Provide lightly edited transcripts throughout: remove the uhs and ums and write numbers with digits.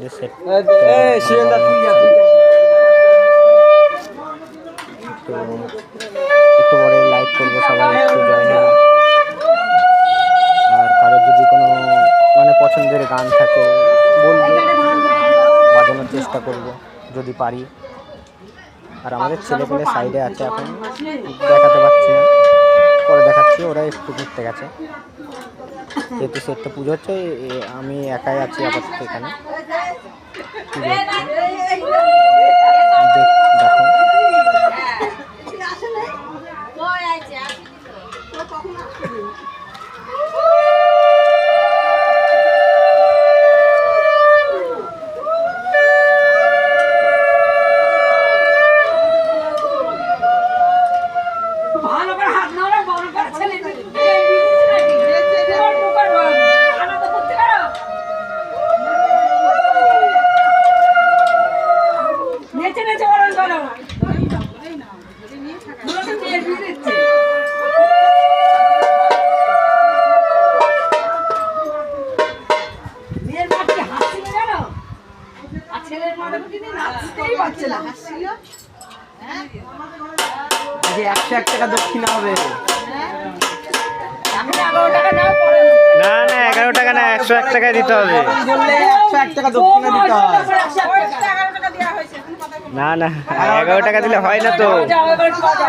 আমাদের সেট তো একটু পরে লাইভ করবো, সবাই একটু জয়েন হবে। আর কারোর যদি কোনো মানে পছন্দের গান থাকে বলবো, বাজানোর চেষ্টা করব যদি পারি। আর আমাদের ছেলেপেলে সাইডে আছে, এখন দেখাতে পারছি না, পরে দেখাচ্ছি। ওরা একটু ঘুরতে গেছে, যেহেতু সেটটা পুজো হচ্ছে, আমি একাই আছি আপাতত এখানে। পুজো হচ্ছে, দেখো টাকা দক্ষিণা হবে। না না 11 টাকা না, 101 টাকা দিতে হবে। 101 টাকা দক্ষিণা দিতে হয়। না না 11 টাকা দিলে হয় না তো,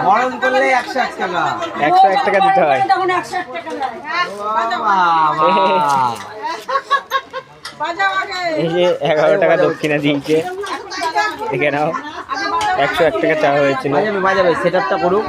বরণ করলে 101 টাকা, 101 টাকা দিতে হয়। এই যে 11 টাকা দক্ষিণা দিয়েছে, দেখে নাও। 101 টাকা চাওয়া হয়েছিল। বাজাবে, সেটআপটা করুক।